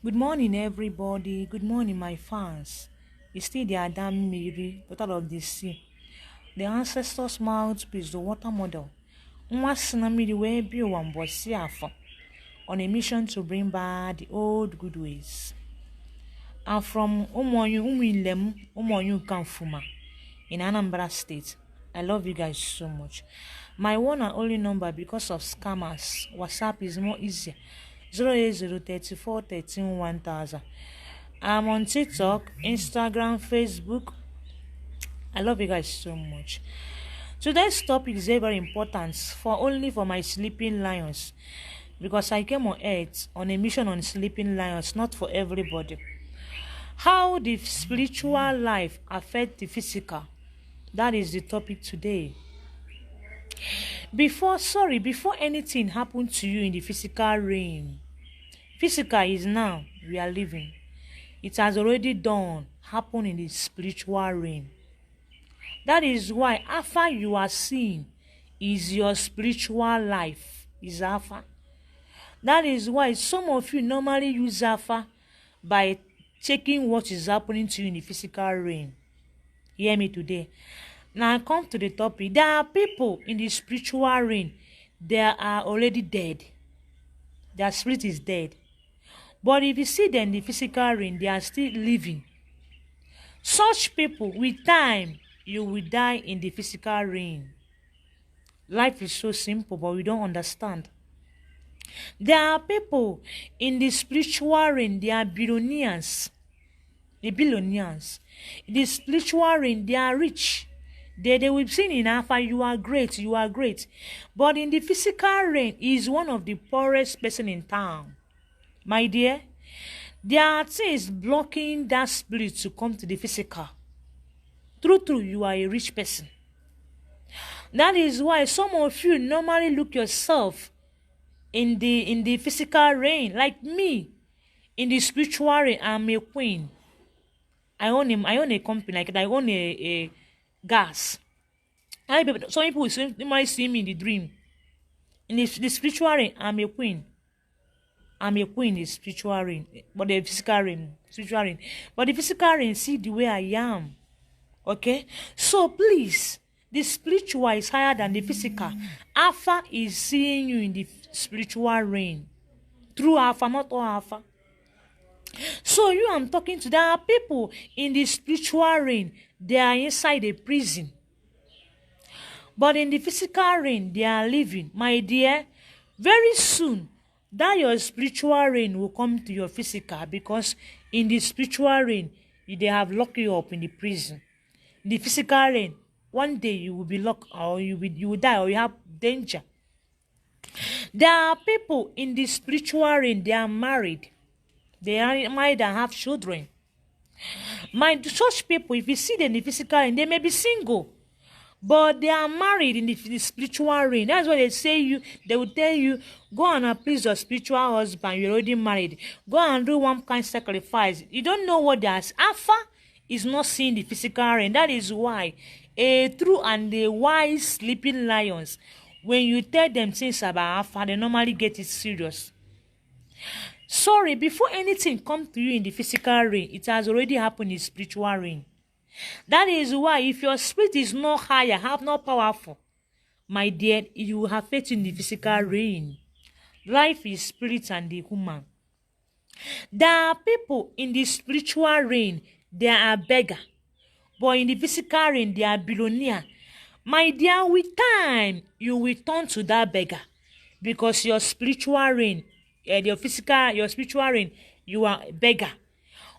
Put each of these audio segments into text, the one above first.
Good morning, everybody. Good morning, my fans. It's still the Adam Miri, daughter of the sea. The ancestors' mouthpiece, the water model. Nwa sinamiri wee bi ụwa mbọsị afọ on a mission to bring back the old good ways. I'm from Umuilem, Umonyu Kamfuma in Anambra State. I love you guys so much. My one and only number because of scammers. WhatsApp is more easier. 08034131000. I'm on TikTok, Instagram, Facebook. I love you guys so much. Today's topic is very important for my sleeping lions, because I came on earth on a mission on sleeping lions, not for everybody. How the spiritual life affect the physical. That is the topic today. Before anything happened to you in the physical realm, physical is now we are living. It has already done, happened in the spiritual realm. That is why after you are seeing is your spiritual life, is Alpha. That is why some of you normally use Alpha by checking what is happening to you in the physical realm. Hear me today. Now I come to the topic. There are people in the spiritual realm, they are already dead. Their spirit is dead. But if you see them in the physical realm, they are still living. Such people, with time, you will die in the physical realm. Life is so simple, but we don't understand. There are people in the spiritual realm, they are billionaires. The billionaires. In the spiritual realm, they are rich. They will see in Alpha, you are great, you are great. But in the physical realm, he is one of the poorest person in town. My dear, there are things blocking that spirit to come to the physical. True, you are a rich person. That is why some of you normally look yourself in the physical realm. Like me, in the spiritual realm, I'm a queen. I own a company, like I own a gas. Some people might see me in the dream. In the spiritual realm, I'm a queen. I'm a queen in the spiritual realm, but the physical realm, spiritual realm. But the physical realm, see the way I am. Okay? So please, the spiritual is higher than the physical. Alpha is seeing you in the spiritual realm. Through Alpha, not all Alpha. So you I'm talking to, there are people in the spiritual realm, they are inside a prison. But in the physical realm, they are living. My dear, very soon, that your spiritual realm will come to your physical, because in the spiritual realm, they have locked you up in the prison. In the physical realm, one day you will be locked, or you will die, or you have danger. There are people in the spiritual realm, they are married. They are married and have children. Such people, if you see them in the physical realm, they may be single, but they are married in the spiritual realm. That's why they will tell you, go and please your spiritual husband, you're already married. Go and do one kind of sacrifice. You don't know what they are. Alpha is not seeing the physical realm. That is why a true and a wise sleeping lions, when you tell them things about Alpha, they normally get it serious. Sorry, before anything comes to you in the physical realm, it has already happened in the spiritual realm. That is why if your spirit is not higher, not powerful, my dear, you will have faith in the physical realm. Life is spirit and the human. There are people in the spiritual realm, they are beggar. But in the physical realm, they are billionaire. My dear, with time, you will turn to that beggar. Because your spiritual realm, your spiritual realm, you are a beggar.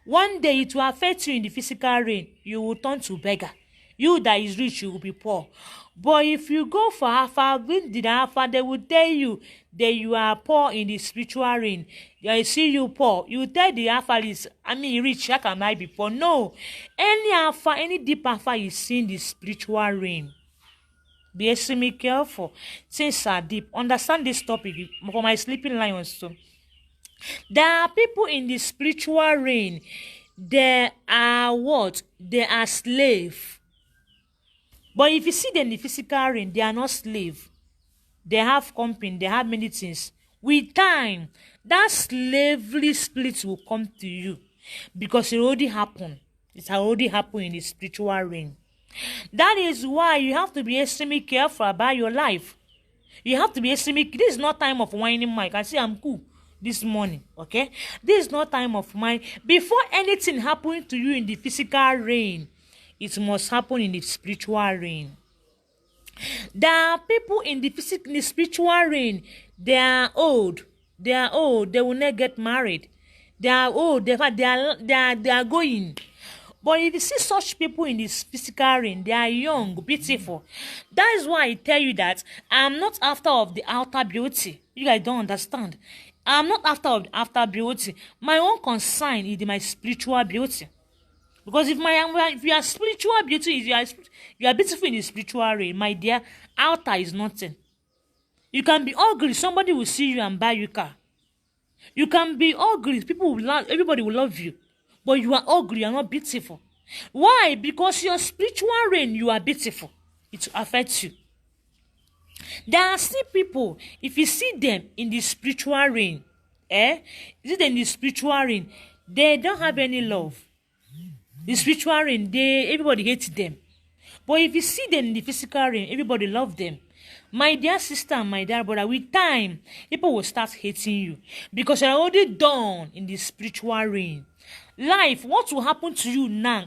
One day it will affect you in the physical realm. You will turn to beggar. You that is rich, you will be poor. But if you go for Alpha, with the Alpha, they will tell you that you are poor in the spiritual realm. They see you poor. You tell the Alpha is, rich. How can I be poor? No. Any Alpha, any deep Alpha is seen the spiritual realm. Be extremely careful. Things are deep. Understand this topic for my sleeping lions too. There are people in the spiritual realm. They are what? They are slave. But if you see them in the physical realm, they are not slave. They have company. They have many things. With time, that slavery spirit will come to you because it already happened. It already happened in the spiritual realm. That is why you have to be extremely careful about your life. You have to be extremely. This is not time of whining. Mike, I say I'm cool this morning. Okay, this is not time of mine. Before anything happens to you in the physical realm, it must happen in the spiritual realm. There are people in the spiritual realm. They are old. They are old. They will not get married. They are old. They are going. But if you see such people in this physical realm, they are young, beautiful. That is why I tell you that I'm not after of the outer beauty. You guys don't understand. I'm not after of the outer beauty. My own concern is my spiritual beauty. Because if you are spiritual beauty, if you are beautiful in the spiritual realm, my dear, outer is nothing. You can be ugly, somebody will see you and buy you a car. You can be ugly, everybody will love you. But you are ugly, you are not beautiful. Why? Because your spiritual realm, you are beautiful. It affects you. There are still people, if you see them in the spiritual realm, in the spiritual realm, they don't have any love. The spiritual realm, everybody hates them. But if you see them in the physical realm, everybody loves them. My dear sister and my dear brother, with time, people will start hating you because you're already done in the spiritual realm. Life, what will happen to you now,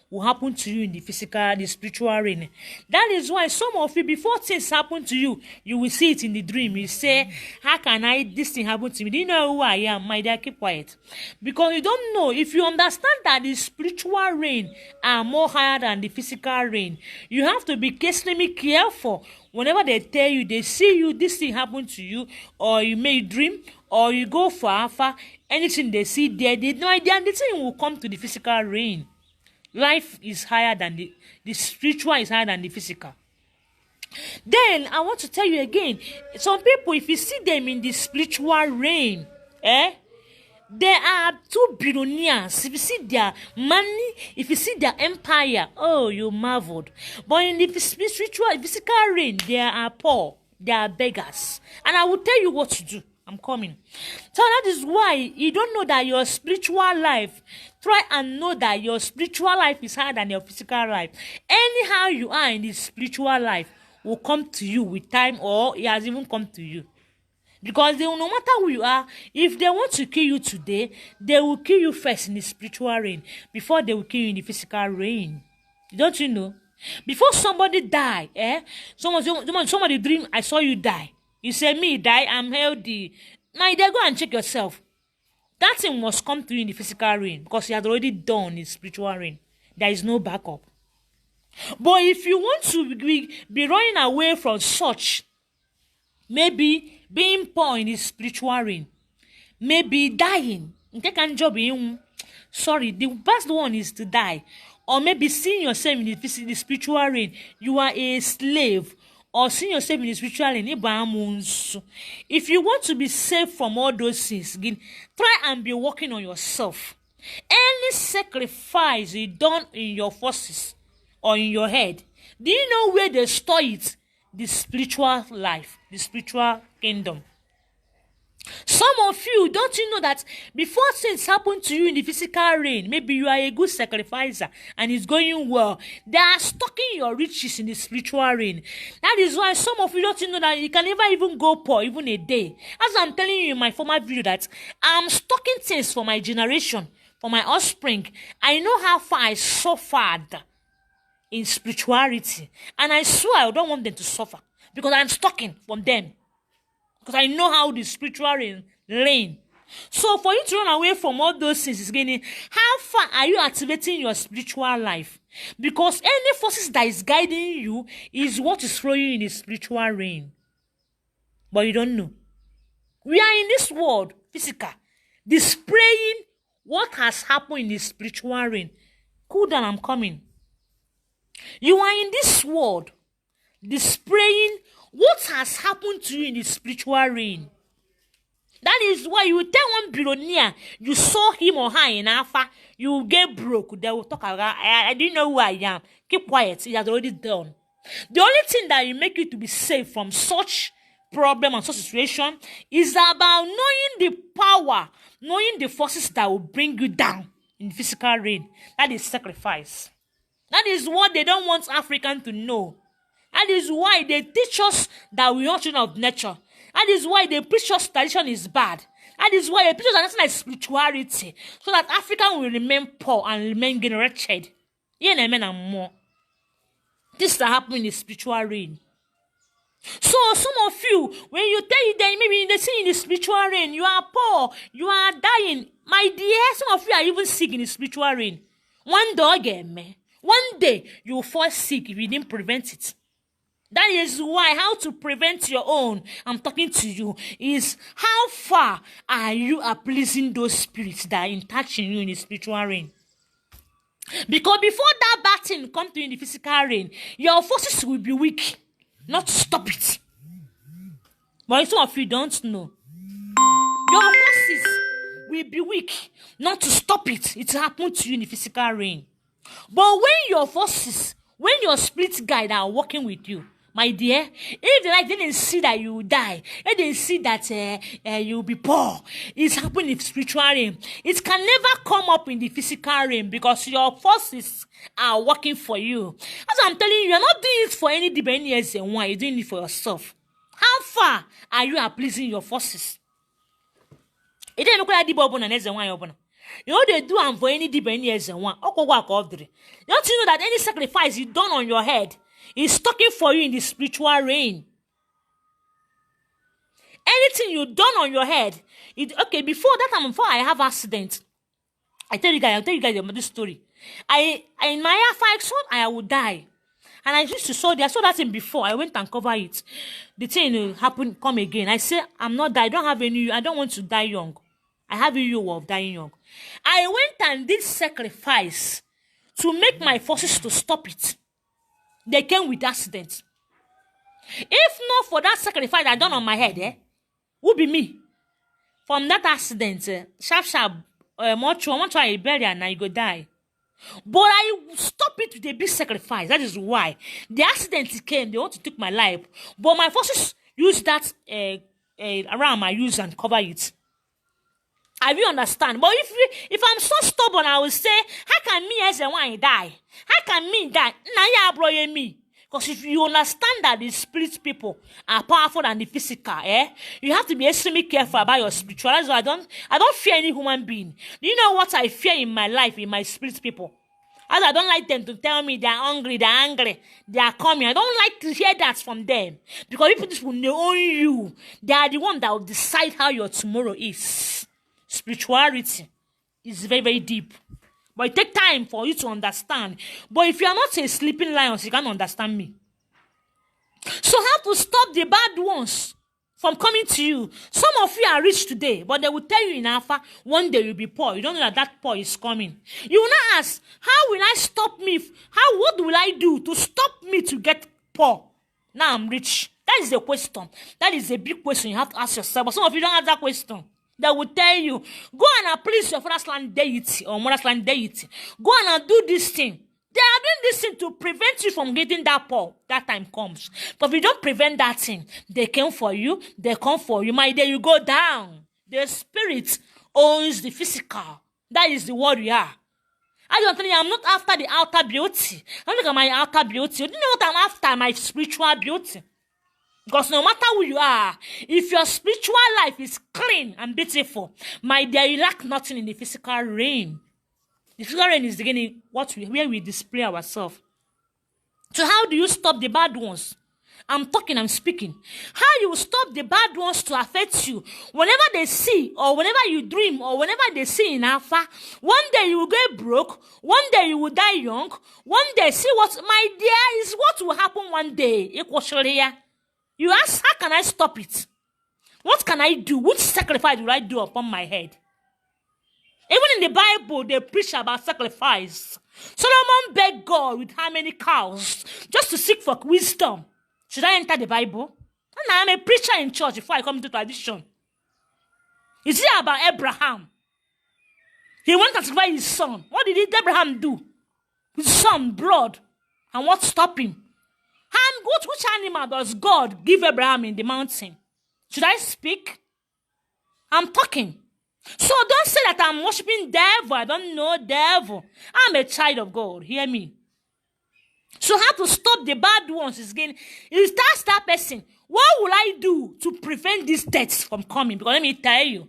will happen to you in the spiritual realm. That is why some of you, before things happen to you, you will see it in the dream. You say, how can this thing happen to me? Do you know who I am? My dear, keep quiet. Because you don't know. If you understand that the spiritual realm are more higher than the physical realm, you have to be extremely careful. Whenever they tell you, they see you, this thing happened to you, or you may dream, or you go far, anything they see there, they no idea, and the thing will come to the physical realm. Life is higher than the spiritual is higher than the physical. Then I want to tell you again, some people, if you see them in the spiritual realm, they are two billionaires. If you see their money, if you see their empire, oh, you marveled. But in the spiritual, physical realm, they are poor, they are beggars. And I will tell you what to do. I'm coming. So that is why you don't know that your spiritual life. Try and know that your spiritual life is higher than your physical life. Anyhow you are in this spiritual life will come to you with time, or it has even come to you. Because no matter who you are, if they want to kill you today, they will kill you first in the spiritual realm before they will kill you in the physical realm. Don't you know? Before somebody die, somebody dream, I saw you die. You say, me die, I'm healthy. Now they go and check yourself. That thing must come to you in the physical realm because you had already done in spiritual realm. There is no backup. But if you want to be running away from such, maybe being poor in the spiritual realm, maybe dying, sorry, the best one is to die. Or maybe seeing yourself in the spiritual realm, you are a slave. Or seeing yourself in the spiritual realm. If you want to be safe from all those things, again, try and be working on yourself. Any sacrifice you done in your forces or in your head, do you know where they store it? The spiritual life, the spiritual kingdom. Some of you, don't you know that before things happen to you in the physical realm, maybe you are a good sacrificer and it's going well, they are stocking your riches in the spiritual realm. That is why some of you don't know that you can never even go poor even a day. As I'm telling you in my former video that I'm stocking things for my generation, for my offspring. I know how far I suffered in spirituality, and I swear I don't want them to suffer because I'm stocking from them. Because I know how the spiritual lane. So for you to run away from all those things is getting, how far are you activating your spiritual life? Because any forces that is guiding you is what is throwing you in the spiritual realm. But you don't know. We are in this world, physical, displaying what has happened in the spiritual realm. Cool down, I'm coming. You are in this world, displaying what has happened to you in the spiritual realm. That is why you will tell one billionaire you saw him or her in Alpha, you will get broke. They will talk about, I didn't know who I am. Keep quiet, it has already done. The only thing that will make you to be safe from such problem and such situation is about knowing the power, knowing the forces that will bring you down in the physical realm. That is sacrifice. That is what they don't want African to know. That is why they teach us that we are children of nature. That is why they preach us tradition is bad. That is why they preach us nothing like spirituality, so that African will remain poor and remain wretched. Yeah, and more. This is happening in the spiritual realm. So some of you, when you tell you that maybe they say in the spiritual realm, you are poor, you are dying. My dear, some of you are even sick in the spiritual realm. One day you will fall sick if you didn't prevent it. That is why how to prevent your own, I'm talking to you, is how far are you pleasing those spirits that are in touch in you in the spiritual realm. Because before that bad thing comes to you in the physical realm, your forces will be weak, not to stop it. But some of you don't know. Your forces will be weak, not to stop it. It happened to you in the physical realm. But when your forces, when your spirit guide are working with you, my dear, if they didn't see that you will die, if they see that you will be poor, it's happening in the spiritual realm. It can never come up in the physical realm because your forces are working for you. As I'm telling you, you're not doing it for any dependence and why you're doing it for yourself. How far are you pleasing your forces? It didn't look like the bubble and you know they do and for any dependence and one. Don't you know that any sacrifice you done on your head is talking for you in the spiritual realm? Anything you done on your head, before that time, before I have accident, I'll tell you guys this story. In my I would die. And I used to I saw that thing before. I went and covered it. The thing happened, come again. I say, I'm not die. I don't want to die young. I have a view of dying young. I went and did sacrifice to make my forces to stop it. They came with accidents. If not for that sacrifice I done on my head, would be me. From that accident, much I bury and I go die. But I stop it with a big sacrifice. That is why the accident came. They want to take my life, but my forces use that around my use and cover it. I will understand. But if I'm so stubborn, I will say, how can me as a one die? How can me die? Now you me. Because if you understand that the spirit people are powerful than the physical, you have to be extremely careful about your spiritual. That's why I don't fear any human being. Do you know what I fear in my life, in my spirit people? As I don't like them to tell me they're hungry, they're angry, they are coming. I don't like to hear that from them. Because people will own you. They are the one that will decide how your tomorrow is. Spirituality is very, very deep. But it takes time for you to understand. But if you are not a sleeping lion, you can't understand me. So how to stop the bad ones from coming to you? Some of you are rich today, but they will tell you in Alpha, one day you'll be poor. You don't know that poor is coming. You will not ask, how will I stop me? What will I do to stop me to get poor? Now I'm rich. That is the question. That is a big question you have to ask yourself. But some of you don't have that question. They will tell you, go and please your father's land deity or mother's land deity. Go and do this thing. They are doing this thing to prevent you from getting that poor. That time comes. But if you don't prevent that thing, they came for you, they come for you. My day, you go down. The spirit owns the physical. That is the word we are. I don't tell you, I'm not after the outer beauty. I'm looking at my outer beauty. You know what I'm after? My spiritual beauty. Because no matter who you are, if your spiritual life is clean and beautiful, my dear, you lack nothing in the physical realm. The physical realm is again where we display ourselves. So how do you stop the bad ones? I'm speaking. How you stop the bad ones to affect you? Whenever they see, or whenever you dream, or whenever they see in Alpha, one day you will get broke, one day you will die young, one day, see what, my dear, is what will happen one day. You ask, how can I stop it? What can I do? Which sacrifice will I do upon my head? Even in the Bible, they preach about sacrifice. Solomon begged God with how many cows just to seek for wisdom. Should I enter the Bible? And I'm a preacher in church before I come into tradition. Is it about Abraham? He went to sacrifice his son. What did Abraham do? His son, blood. And what stopped him? Which animal does God give Abraham in the mountain? Should I speak? I'm talking. So don't say that I'm worshiping devil. I don't know devil. I'm a child of God. Hear me. So how to stop the bad ones is again, you start person. What will I do to prevent these deaths from coming? Because let me tell you,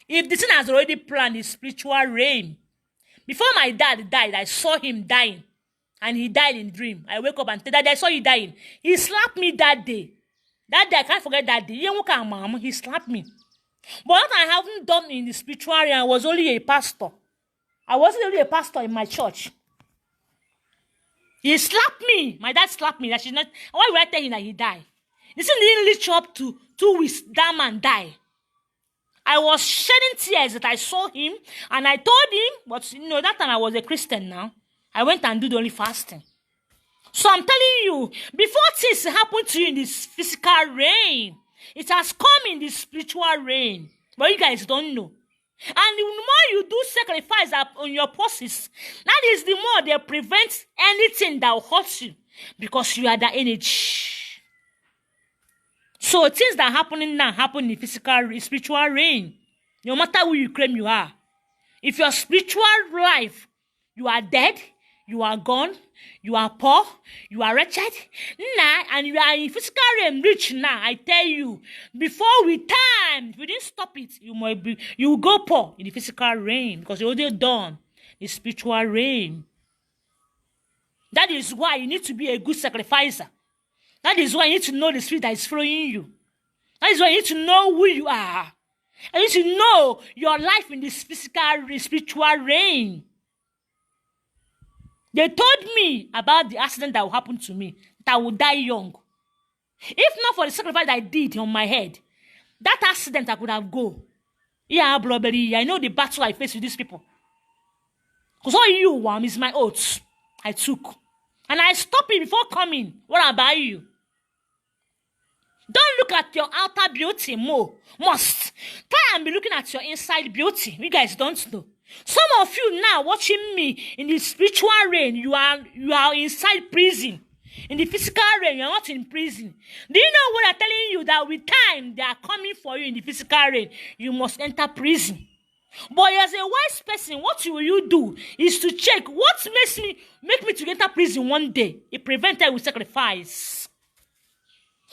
if the sin has already planned the spiritual realm, before my dad died, I saw him dying. And he died in dream. I wake up and tell Daddy, I saw you dying. He slapped me that day. That day, I can't forget that day. He slapped me. But what I haven't done in the spiritual realm, I was only a pastor. I wasn't only a pastor in my church. He slapped me. My dad slapped me. That she's not. Why would I tell him that he died? This didn't reach up to 2 weeks. That man died. I was shedding tears that I saw him, and I told him. But that time I was a Christian now. I went and did only fasting. So I'm telling you, before things happen to you in this physical realm, it has come in the spiritual realm. But you guys don't know. And the more you do sacrifice on your purses, that is the more they prevent anything that will hurt you. Because you are the energy. So things that are happening now happen in the spiritual realm. No matter who you claim you are. If your spiritual life, you are dead, you are gone, you are poor, you are wretched, and you are in physical realm rich now, I tell you, before if you didn't stop it, you will go poor in the physical realm because you already done the spiritual realm. That is why you need to be a good sacrificer. That is why you need to know the spirit that is flowing you. That is why you need to know who you are. And you need to know your life in this spiritual realm. They told me about the accident that will happen to me, that I will die young. If not for the sacrifice I did on my head, that accident I could have go. Yeah, brotherly, I know the battle I face with these people. Because all you want is my oaths I took. And I stopped it before coming. What about you? Don't look at your outer beauty more. Must. Try and be looking at your inside beauty. You guys don't know. Some of you now watching me in the spiritual realm, you are inside prison. In the physical realm, you are not in prison. Do you know what I'm telling you? That with time, they are coming for you in the physical realm. You must enter prison. But as a wise person, what will you do is to check what make me to enter prison one day. It prevented with sacrifice.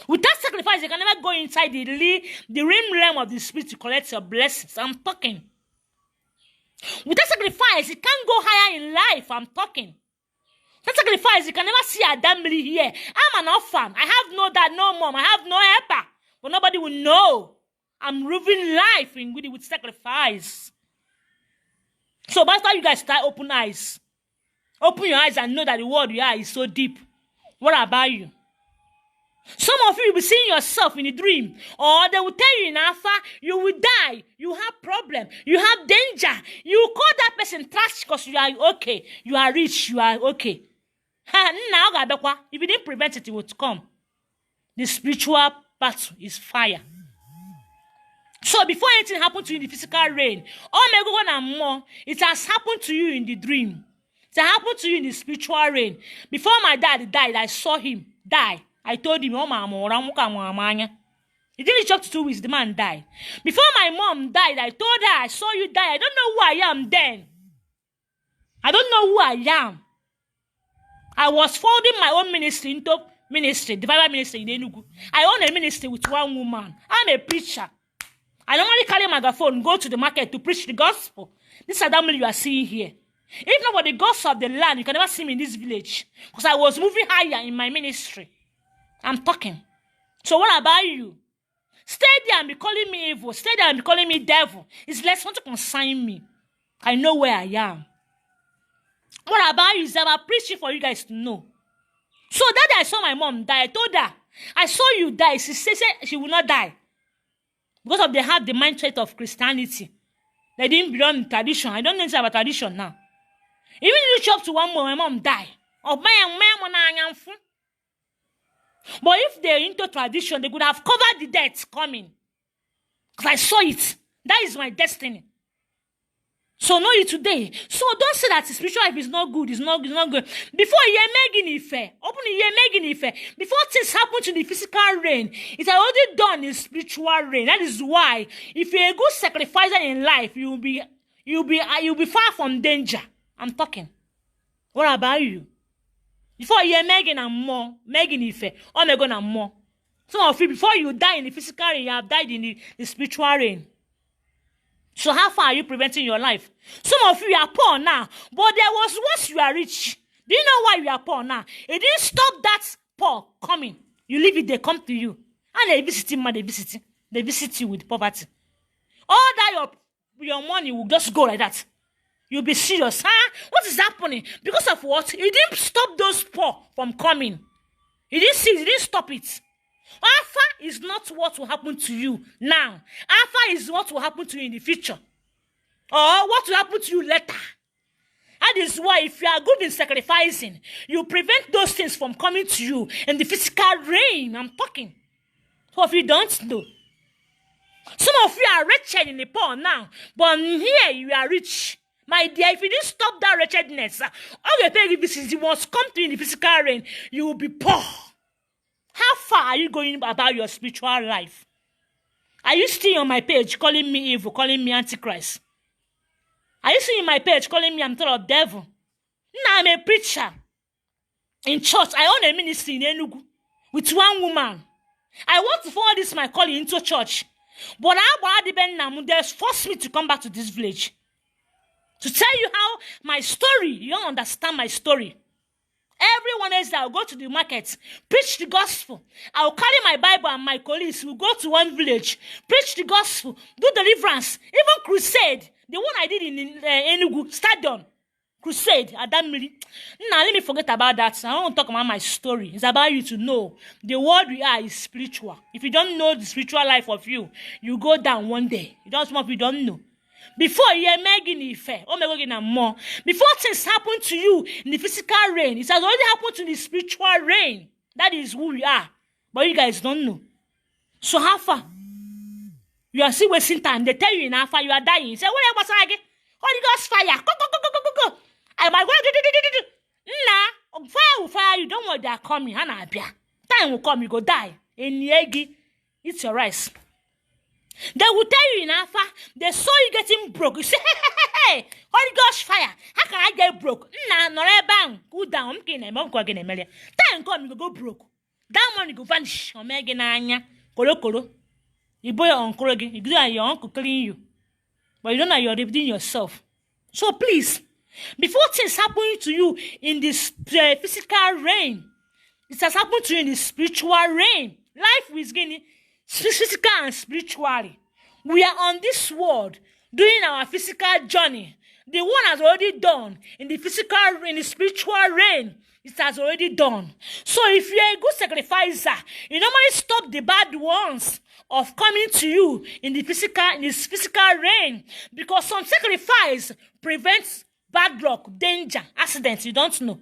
Without sacrifice, you can never go inside the realm of the spirit to collect your blessings. I'm talking. Without sacrifice, you can't go higher in life. I'm talking. Without sacrifice, you can never see a family here. I'm an orphan. I have no dad, no mom. I have no helper. But nobody will know. I'm living life with sacrifice. So, after you guys start open eyes. Open your eyes and know that the world you are is so deep. What about you? Some of you will be seeing yourself in a dream. Or they will tell you in Alpha, you will die. You have problem. You have danger. You call that person trash because you are okay. You are rich. You are okay. If you didn't prevent it, it would come. The spiritual battle is fire. So before anything happened to you in the physical realm, it has happened to you in the dream. It has happened to you in the spiritual realm. Before my dad died, I saw him die. I told him, it didn't reach up to 2 weeks, the man died. Before my mom died, I told her, I saw you die. I don't know who I am then. I don't know who I am. I was folding my own ministry into ministry, the Bible ministry in Enugu. I own a ministry with one woman. I'm a preacher. I normally carry a megaphone, go to the market to preach the gospel. This is the you are seeing here. If not for the gospel of the land, you can never see me in this village. Because I was moving higher in my ministry. I'm talking. So what about you? Stay there and be calling me evil. Stay there and be calling me devil. It's less want to consign me. I know where I am. What about you? I'm preaching for you guys to know. So that day I saw my mom die. I told her, I saw you die. She said she will not die. Because they have the mindset of Christianity. They didn't belong to tradition. I don't know anything about tradition now. Even if you chop to one more, my mom died. But if they're into tradition, they could have covered the death coming. Because I saw it. That is my destiny. So know it today. So don't say that spiritual life is not good. It's not good. Before you're making it open your making it before things happen to the physical realm, it's already done in spiritual realm. That is why if you're a good sacrificer in life, you'll be far from danger. I'm talking. What about you? Before you're making and more, making it or making and more. Some of you, before you die in the physical realm, you have died in the spiritual realm. So how far are you preventing your life? Some of you are poor now, but there was once you are rich. Do you know why you are poor now? It didn't stop that poor coming. You leave it, they come to you. And they visit you with poverty. All that your money will just go like that. You'll be serious. Huh? What is happening? Because of what? It didn't stop those poor from coming. It didn't stop it. Alpha is not what will happen to you now. Alpha is what will happen to you in the future. Or what will happen to you later. That is why if you are good in sacrificing, you prevent those things from coming to you in the physical realm. I'm talking. So if you don't know. Some of you are wretched in the poor now. But here you are rich. My dear, if you didn't stop that wretchedness, all the things you must come to you in the physical realm, you will be poor. How far are you going about your spiritual life? Are you still on my page calling me evil, calling me antichrist? Are you still on my page calling me I'm of devil? Now I'm a preacher. In church, I own a ministry in Enugu with one woman. I want to follow this my calling into church. But they forced me to come back to this village. To tell you how my story, you don't understand my story. Everyone else that will go to the market, preach the gospel. I will carry my Bible and my colleagues will go to one village, preach the gospel, do deliverance, even crusade. The one I did in Enugu, Stadion, crusade, Adamili. Now let me forget about that. I don't talk about my story. It's about you to know the world we are is spiritual. If you don't know the spiritual life of you, you go down one day. Some of you don't know. Before you're making it more. Before things happen to you in the physical realm, it has already happened to the spiritual realm. That is who we are. But you guys don't know. So how far? You are still wasting time. They tell you in how far you are dying. You say, what was I again? Holy Ghost fire. Go. I'm going to do. Fire. You don't want they are coming. Time will come. You go die. In Yegi, eat your rice. They will tell you in Alpha, they saw you getting broke. You say, hey, Holy Ghost fire. How can I get broke? No bang. Go down. Time come, you go broke. That money go vanish. Omega nanya. Kolo. You boy your uncle again. You do your uncle clean you. But you don't know you're redeeming yourself. So please, before things happen to you in this physical realm, it has happened to you in the spiritual realm. Life is getting physical and spiritually. We are on this world doing our physical journey. The one has already done in the physical, in the spiritual realm. It has already done. So if you're a good sacrificer, you normally stop the bad ones of coming to you in this physical realm, because some sacrifice prevents bad luck, danger, accidents. You don't know.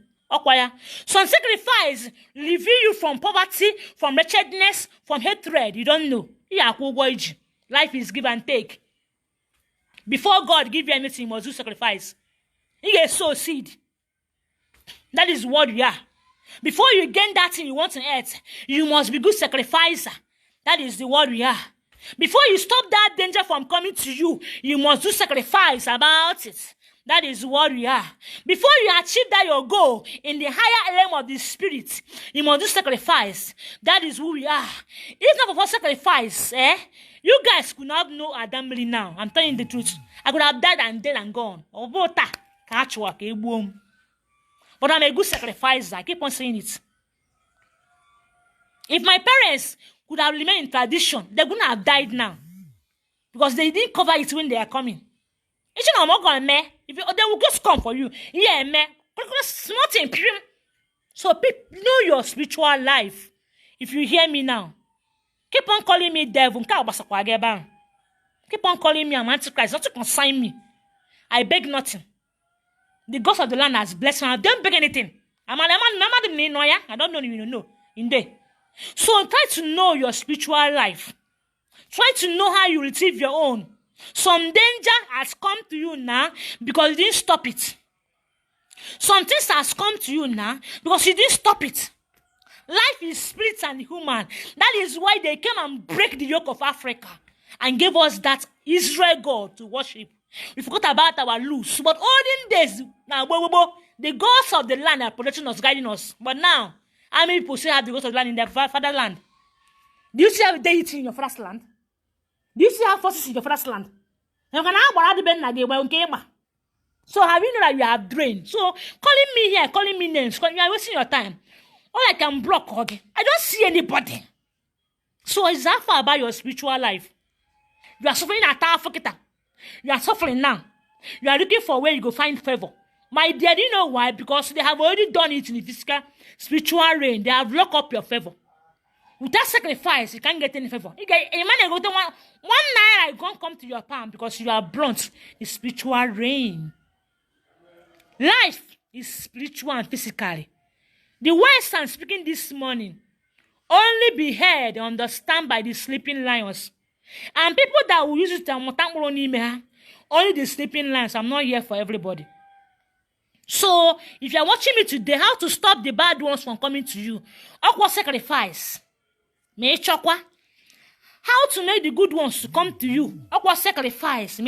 Some sacrifice relieve you from poverty, from wretchedness, from hatred. You don't know. Life is give and take. Before God give you anything, you must do sacrifice. You sow seed. That is what you are. Before you gain that thing you want on earth, you must be good sacrificer. That is the word we are. Before you stop that danger from coming to you, you must do sacrifice about it. That is what we are. Before you achieve that your goal in the higher realm of the spirit, you must do sacrifice. That is who we are. If not for sacrifice, you guys could not know Adam really now. I'm telling you the truth. I could have died and dead and gone. But I'm a good sacrificer. I keep on saying it. If my parents could have remained in tradition, they wouldn't have died now. Because they didn't cover it when they are coming. If they will just come for you. Yeah, man. So people know your spiritual life. If you hear me now, keep on calling me devil. Keep on calling me I'm antichrist. Not to consign me. I beg nothing. The God of the land has blessed me. I don't beg anything. I don't know you know. In there. So try to know your spiritual life. Try to know how you retrieve your own. Some danger has come to you now because you didn't stop it. Some things has come to you now because you didn't stop it. Life is spirit and human. That is why they came and break the yoke of Africa and gave us that Israel God to worship. We forgot about our loose. But olden days, now the gods of the land are protecting us, guiding us. But now, how many people still have the gods of the land in their fatherland? Do you still have deity in your father's land? Do you still have forces in your father's land? So have you know that you have drained? So calling me here, calling me names, you are wasting your time. All I can block, okay? I don't see anybody. So it's that far about your spiritual life. You are suffering at Africa. You are suffering now. You are looking for where you go find favor. My dear, do you know why? Because they have already done it in the physical, spiritual realm. They have locked up your favor. Without sacrifice, you can't get any favor. You get a man go to one night, I can't come to your palm because you are blunt. The spiritual realm. Life is spiritual and physically. The words I'm speaking this morning only be heard and understand by the sleeping lions. And people that will use it only the sleeping lions. I'm not here for everybody. So, if you're watching me today, how to stop the bad ones from coming to you? Aqua sacrifice. How to make the good ones to come to you? Aqua sacrifice.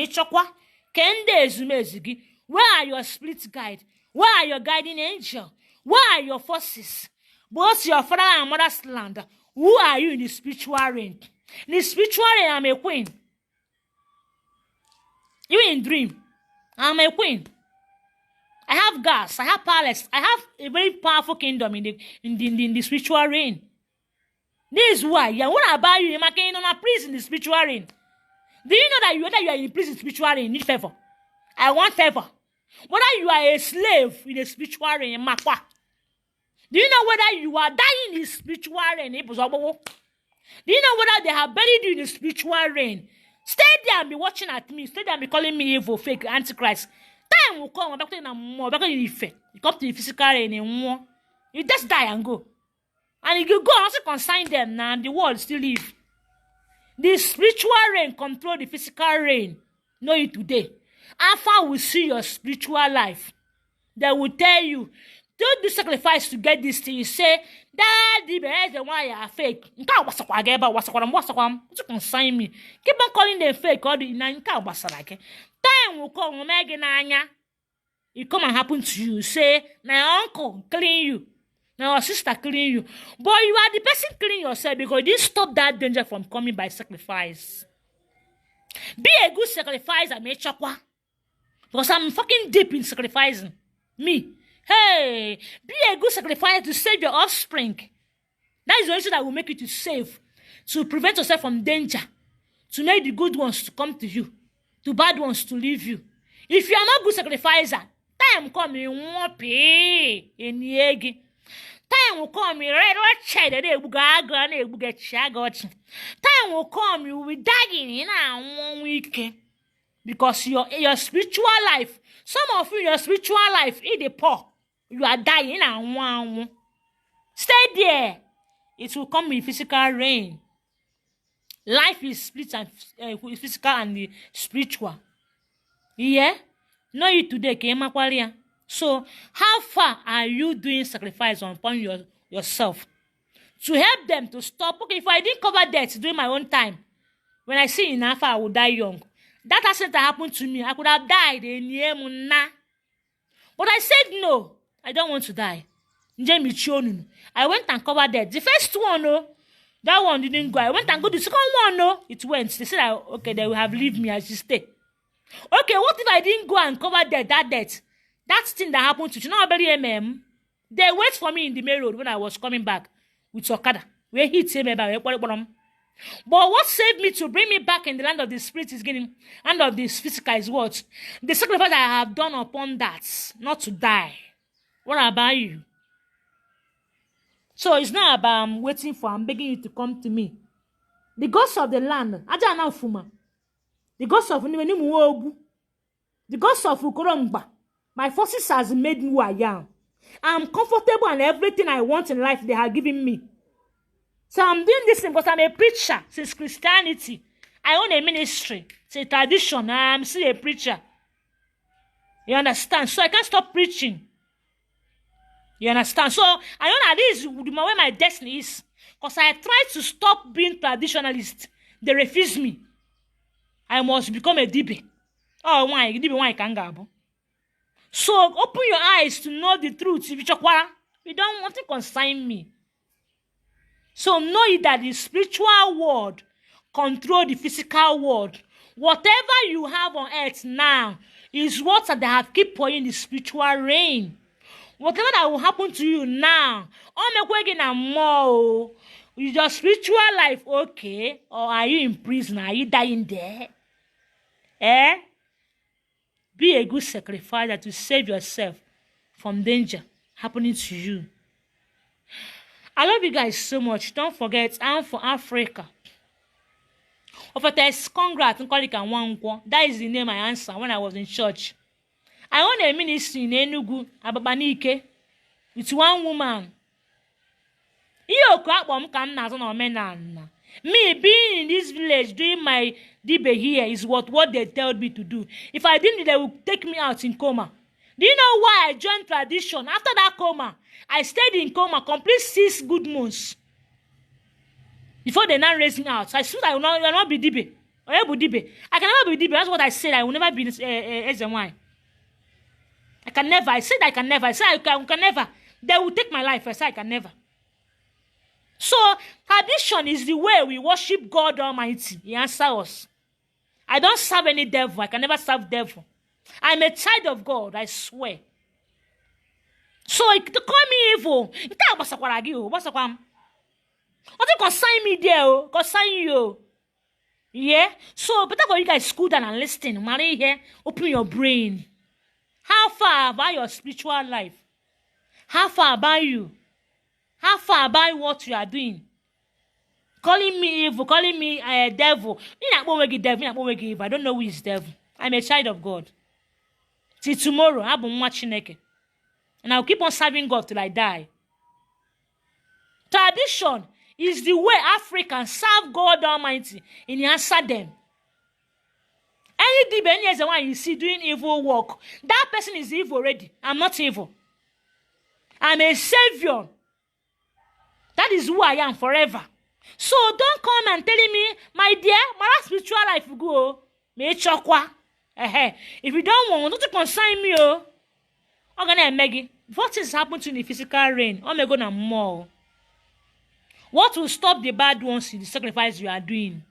Where are your spirit guide? Where are your guiding angel? Where are your forces? Both your father and mother's land. Who are you in the spiritual realm? In the spiritual realm, I'm a queen. You in dream. I'm a queen. I have gas. I have palace. I have a very powerful kingdom in the spiritual realm. This is why. Yeah, what about you? You're making on a priest in the spiritual realm. Do you know that whether you are in priest in the spiritual realm, you need favor? I want favor. Whether you are a slave in the spiritual realm, do you know whether you are dying in the spiritual realm? Do you know whether they have buried you in the spiritual realm? Stay there and be watching at me. Stay there and be calling me evil, fake, antichrist. Time will come. You come to the physical realm. You just die and go. And if you go, also consign them now, the world still live. The spiritual realm control the physical realm. Know it today. After we see your spiritual life, they will tell you, don't do sacrifice to get this thing. You say, Daddy, the why you are fake. You consign me. Keep on calling them fake. Time will come, it come and happen to you. Say, my uncle clean you. Now your sister clean you. But you are the person clean yourself because you didn't stop that danger from coming by sacrifice. Be a good sacrificer, me chakwa. Because I'm fucking deep in sacrificing. Me. Hey, be a good sacrificer to save your offspring. That is the only thing that will make you to save. To prevent yourself from danger. To make the good ones to come to you. The bad ones to leave you. If you are not good sacrificer, time come you won't pay in the egg. Time will come you right check the day time will come you will be dying in 1 week. Because your spiritual life, some of you, your spiritual life, in the poor, you are dying in 1. Stay there. It will come in physical rain. Life is split and physical and spiritual. Yeah? Know it today, Kemaqualia. So, how far are you doing sacrifice upon yourself? To help them to stop. Okay, if I didn't cover death during my own time, when I see enough, I will die young. That accident that happened to me, I could have died in Yemuna. But I said no, I don't want to die. I went and covered death. The first one, no, that one didn't go. I went and got the second one, no, it went. They said, okay, they will have leave me, I should stay. Okay, what if I didn't go and cover that death? That thing that happened to you know very they wait for me in the main road when I was coming back with Okada. Where he tell me about it. But what saved me to bring me back in the land of the spirit is getting land of this physical is what? The sacrifice I have done upon that, not to die. What about you? So it's not about I'm waiting for, I'm begging you to come to me. The gods of the land, Ajana Fuma. The gods of Nimuobu. The gods of Ukoromba. My forces has made me who I am. I'm comfortable and everything I want in life they have given me. So I'm doing this thing because I'm a preacher since Christianity. I own a ministry. It's a tradition. I'm still a preacher. You understand? So I can't stop preaching. You understand? So I know that this is where my destiny is. Because I tried to stop being traditionalist. They refuse me. I must become a DB. Oh, why? DB, why can't go? So open your eyes to know the truth. You don't want to consign me. So know it that the spiritual world control the physical world. Whatever you have on earth now is what they have keep pouring the spiritual rain. Whatever that will happen to you now, is your spiritual life okay? Or are you in prison? Are you dying there? Be a good sacrifice to save yourself from danger happening to you. I love you guys so much. Don't forget, I'm for Africa. Ofetes, congrats, that is the name I answered when I was in church. I own a ministry in Enugu, Ababanike, with one woman. Me being in this village doing my dibe here is what they told me to do. If I didn't, they would take me out in coma. Do you know why I joined tradition? After that coma, I stayed in coma complete 6 good months. Before they now raised me out. So I said I will not be dibe. I can never be dibe. That's what I said. I will never be SMY. I can never. I said I can never. I said I can never. They will take my life. I said I can never. So, tradition is the way we worship God Almighty. He answers us. I don't serve any devil. I can never serve devil. I'm a child of God, I swear. So, to call me evil, what's consign me there? Consign you. Yeah? So, better for you guys school down and listen. Marry here, open your brain. How far about your spiritual life? How far about you? How far about what you are doing? Calling me evil, calling me a devil. I don't know who is devil. I'm a child of God. Till tomorrow, I'm watching naked. And I'll keep on serving God till I die. Tradition is the way Africans serve God Almighty and He answer them. Any one you see doing evil work, that person is evil already. I'm not evil. I'm a savior. That is who I am forever. So don't come and telling me, my dear, my spiritual life will go. If you don't want to consign me, I'm gonna Maggie. What is happening to the physical realm? I'm gonna more. What will stop the bad ones in the sacrifice you are doing?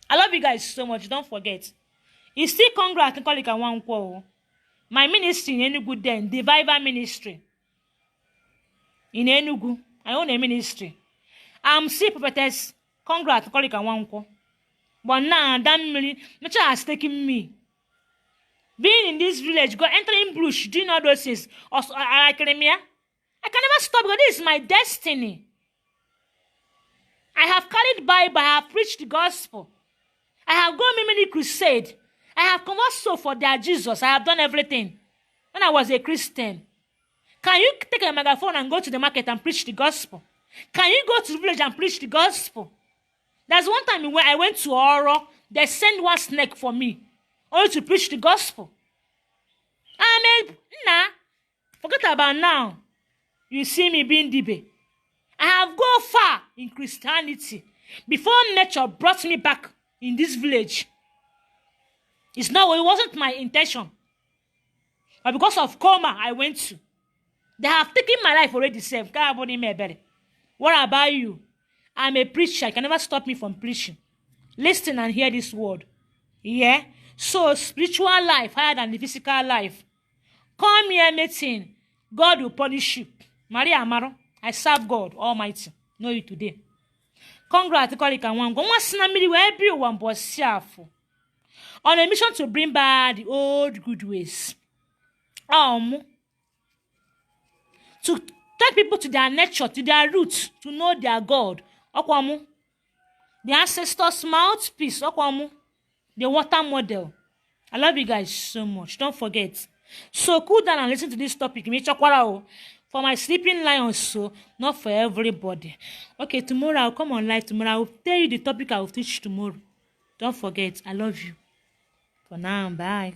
I love you guys so much. Don't forget. You still congrats and call it a one quo. My ministry in Enugu then, the Viva ministry. In Enugu. I own a ministry. I'm still prophetess. Congrats, call it a one quo. But now, that really, nature has taken me. Being in this village, go entering bush, doing all those things. Also, I can never stop because this is my destiny. I have carried Bible, I have preached the gospel. I have gone many crusades. I have conversed so for their Jesus. I have done everything. When I was a Christian. Can you take a megaphone and go to the market and preach the gospel? Can you go to the village and preach the gospel? There's one time when I went to Oro, they sent one snake for me, only to preach the gospel. Forget about now. You see me being DB. I have gone far in Christianity before nature brought me back in this village. It wasn't my intention. But because of coma, I went to. They have taken my life already. What about you? I'm a preacher. You can never stop me from preaching. Listen and hear this word. Yeah? So, spiritual life higher than the physical life. Come here, meeting. God will punish you. Maria Amaro, I serve God Almighty. Know you today. Congrats, on a mission to bring back the old good ways. To take people to their nature, to their roots, to know their God. The ancestors' mouthpiece. The water model. I love you guys so much. Don't forget. So cool down and listen to this topic. For my sleeping lions, so not for everybody. Okay, tomorrow I'll come on live. Tomorrow I'll tell you the topic I will teach tomorrow. Don't forget, I love you. For now, bye.